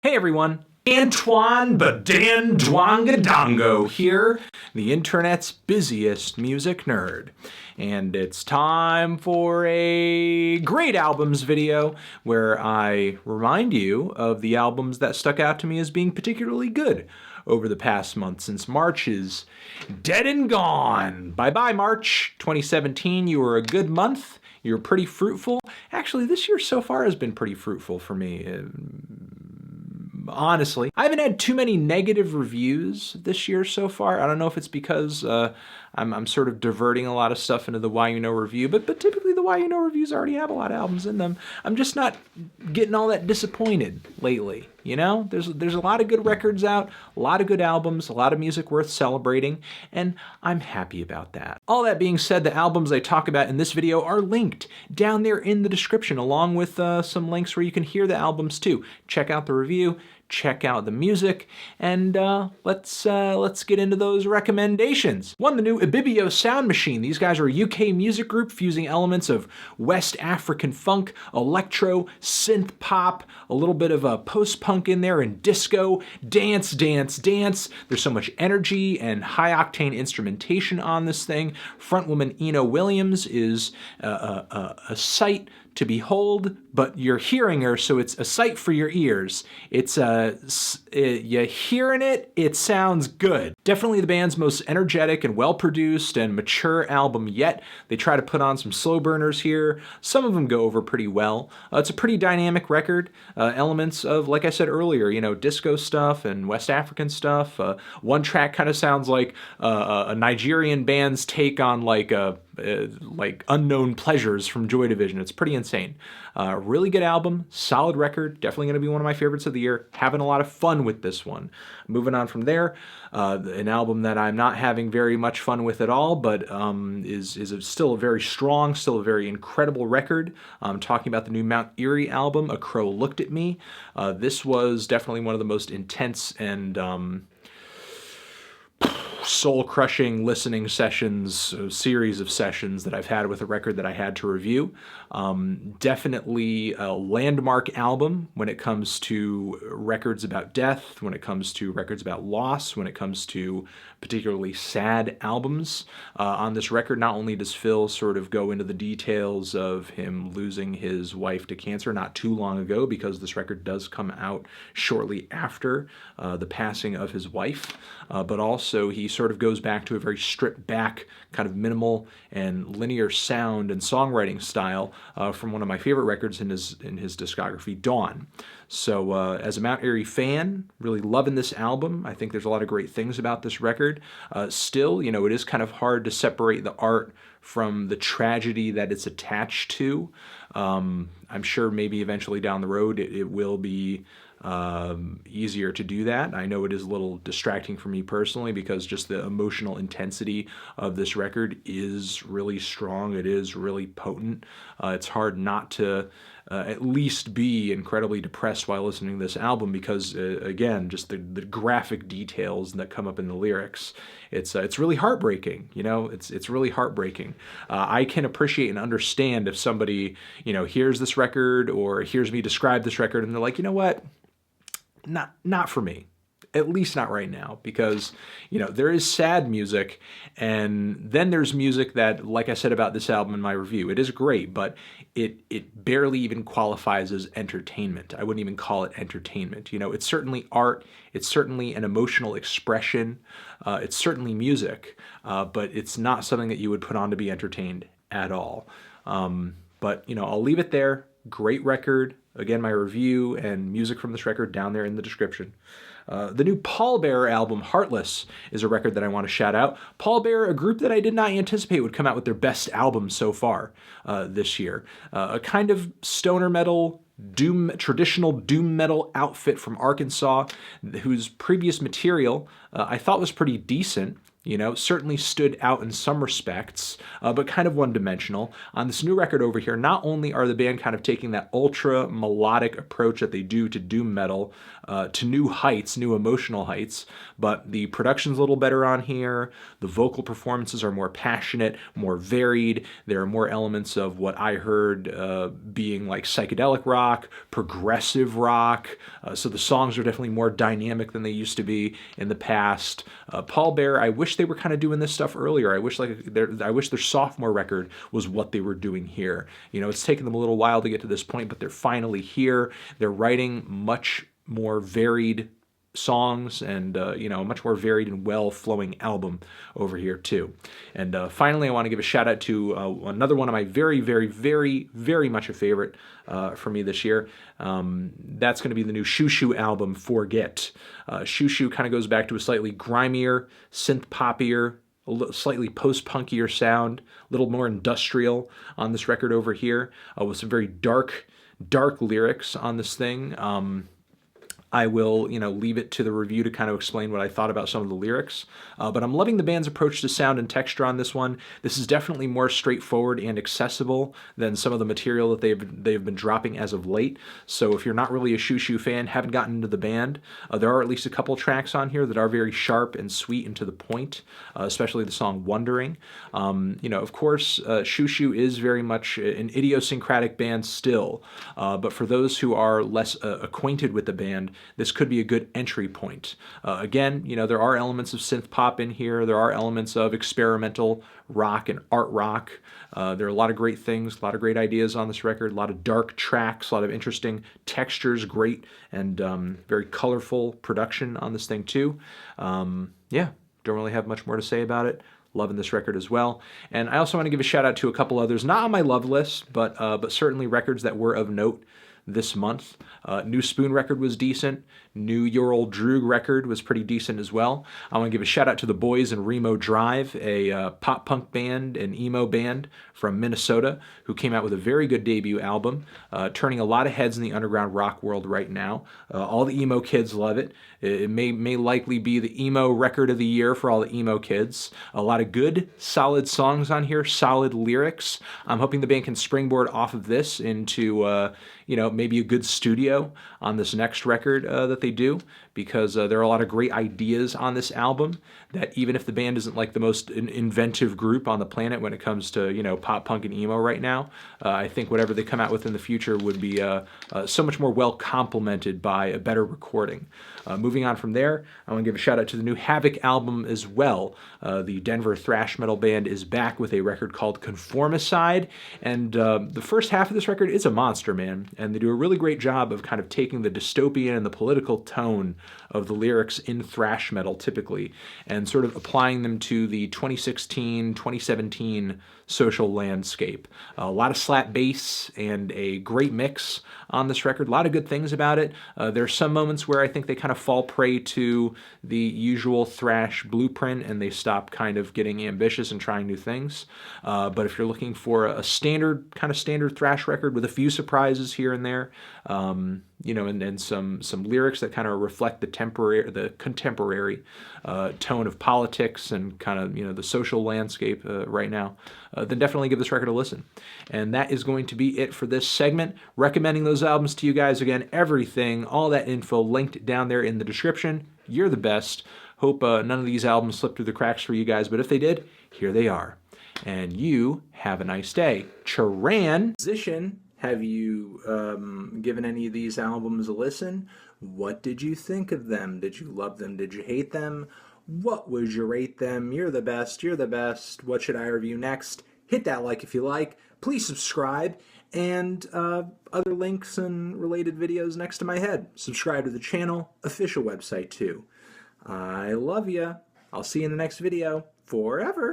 Hey everyone, Antoine Badandwangadongo here, the internet's busiest music nerd. And it's time for a great albums video where I remind you of the albums that stuck out to me as being particularly good over the past month, since March is dead and gone. Bye-bye March 2017, you were a good month. You're pretty fruitful. Actually, this year so far has been pretty fruitful for me. Honestly, I haven't had too many negative reviews this year so far. I don't know if it's because I'm sort of diverting a lot of stuff into the Why You Know review, but typically the Why You Know reviews already have a lot of albums in them. I'm just not getting all that disappointed lately. You know, there's a lot of good records out, a lot of good albums, a lot of music worth celebrating, and I'm happy about that. All that being said, the albums I talk about in this video are linked down there in the description, along with some links where you can hear the albums too. Check out the review, check out the music, and let's get into those recommendations. One, the new Ibibio sound machine. These guys are a UK music group fusing elements of West African funk, electro, synth pop, a little bit of a post-punk in there, and disco, dance, dance, dance. There's so much energy and high-octane instrumentation on this thing. Frontwoman Eno Williams is a sight to behold, but you're hearing her, so it's a sight for your ears. It's you're hearing it, it sounds good. Definitely the band's most energetic and well-produced and mature album yet. They try to put on some slow burners here. Some of them go over pretty well. It's a pretty dynamic record. Elements of, like I said earlier, you know, disco stuff and West African stuff. One track kind of sounds like a Nigerian band's take on like Unknown Pleasures from Joy Division. It's pretty insane. Really good album, solid record, definitely going to be one of my favorites of the year. Having a lot of fun with this one. Moving on from there, an album that I'm not having very much fun with at all, but is still a very strong, still a very incredible record. I'm talking about the new Mount Eerie album, A Crow Looked at Me. This was definitely one of the most intense and soul-crushing listening sessions, a series of sessions that I've had with a record that I had to review. Definitely a landmark album when it comes to records about death, when it comes to records about loss, when it comes to particularly sad albums. On this record, not only does Phil sort of go into the details of him losing his wife to cancer not too long ago, because this record does come out shortly after the passing of his wife, but also he sort of goes back to a very stripped back, kind of minimal and linear sound and songwriting style from one of my favorite records in his discography, Dawn. So as a Mount Eerie fan, really loving this album. I think there's a lot of great things about this record. Still, you know, it is kind of hard to separate the art from the tragedy that it's attached to. I'm sure maybe eventually down the road it will be easier to do that. I know it is a little distracting for me personally because just the emotional intensity of this record is really strong. It is really potent. It's hard not to at least be incredibly depressed while listening to this album because, again, just the graphic details that come up in the lyrics. It's really heartbreaking, you know. It's really heartbreaking. I can appreciate and understand if somebody, you know, hears this record or hears me describe this record and they're like, you know what? Not for me. At least not right now, because, you know, there is sad music, and then there's music that, like I said about this album in my review, it is great, but it barely even qualifies as entertainment. I wouldn't even call it entertainment. You know, it's certainly art, it's certainly an emotional expression, it's certainly music, but it's not something that you would put on to be entertained at all. But, you know, I'll leave it there. Great record. Again, my review and music from this record down there in the description. The new Pallbearer album, Heartless, is a record that I want to shout out. Pallbearer, a group that I did not anticipate would come out with their best album so far this year. A kind of stoner metal, traditional doom metal outfit from Arkansas, whose previous material I thought was pretty decent. You know, certainly stood out in some respects, but kind of one-dimensional. On this new record over here, not only are the band kind of taking that ultra melodic approach that they do to doom metal to new heights, new emotional heights, but the production's a little better on here. The vocal performances are more passionate, more varied. There are more elements of what I heard being like psychedelic rock, progressive rock. So the songs are definitely more dynamic than they used to be in the past. Pallbearer, I wish they were kind of doing this stuff earlier. I wish their sophomore record was what they were doing here. You know, it's taken them a little while to get to this point, but they're finally here. They're writing much more varied songs and you know, a much more varied and well-flowing album over here too. And finally, I want to give a shout out to another one of my very, very, very, very much a favorite for me this year. That's going to be the new Xiu Xiu album, Forget. Xiu Xiu kind of goes back to a slightly grimier, synth poppier, a slightly post-punkier sound, a little more industrial on this record over here, with some very dark lyrics on this thing. I will, you know, leave it to the review to kind of explain what I thought about some of the lyrics. But I'm loving the band's approach to sound and texture on this one. This is definitely more straightforward and accessible than some of the material that they've been dropping as of late. So if you're not really a Xiu Xiu fan, haven't gotten into the band, there are at least a couple tracks on here that are very sharp and sweet and to the point, especially the song Wondering. You know, of course, Xiu Xiu is very much an idiosyncratic band still, but for those who are less acquainted with the band, this could be a good entry point. Again, you know, there are elements of synth pop in here. There are elements of experimental rock and art rock. There are a lot of great things, a lot of great ideas on this record, a lot of dark tracks, a lot of interesting textures, great and very colorful production on this thing too. Yeah, don't really have much more to say about it. Loving this record as well. And I also want to give a shout out to a couple others, not on my love list, but certainly records that were of note this month. New Spoon record was decent. New Your Old Droog record was pretty decent as well. I want to give a shout out to the boys in Remo Drive, a pop punk band, an emo band from Minnesota, who came out with a very good debut album, turning a lot of heads in the underground rock world right now. All the emo kids love it. It may likely be the emo record of the year for all the emo kids. A lot of good, solid songs on here, solid lyrics. I'm hoping the band can springboard off of this into, you know, maybe a good studio on this next record that they do, because there are a lot of great ideas on this album that even if the band isn't like the most inventive group on the planet when it comes to, you know, pop punk and emo right now, I think whatever they come out with in the future would be so much more well complemented by a better recording. Moving on from there, I want to give a shout out to the new Havoc album as well. The Denver thrash metal band is back with a record called Conformicide, and the first half of this record is a monster, man, and they do a really great job of kind of taking the dystopian and the political tone of the lyrics in thrash metal typically and sort of applying them to the 2016, 2017 social landscape. A lot of slap bass and a great mix on this record. A lot of good things about it. There are some moments where I think they kind of fall prey to the usual thrash blueprint and they stop kind of getting ambitious and trying new things. But if you're looking for a standard thrash record with a few surprises here and there, you know, and some lyrics that kind of reflect the contemporary tone of politics and kind of, you know, the social landscape right now, then definitely give this record a listen. And that is going to be it for this segment. Recommending those albums to you guys. Again, everything, all that info linked down there in the description. You're the best. Hope none of these albums slipped through the cracks for you guys, but if they did, here they are. And you have a nice day. Charan. Musician, have you given any of these albums a listen? What did you think of them? Did you love them? Did you hate them? What would you rate them? You're the best. You're the best. What should I review next? Hit that like if you like. Please subscribe. And other links and related videos next to my head. Subscribe to the channel, official website too. I love ya. I'll see you in the next video. Forever.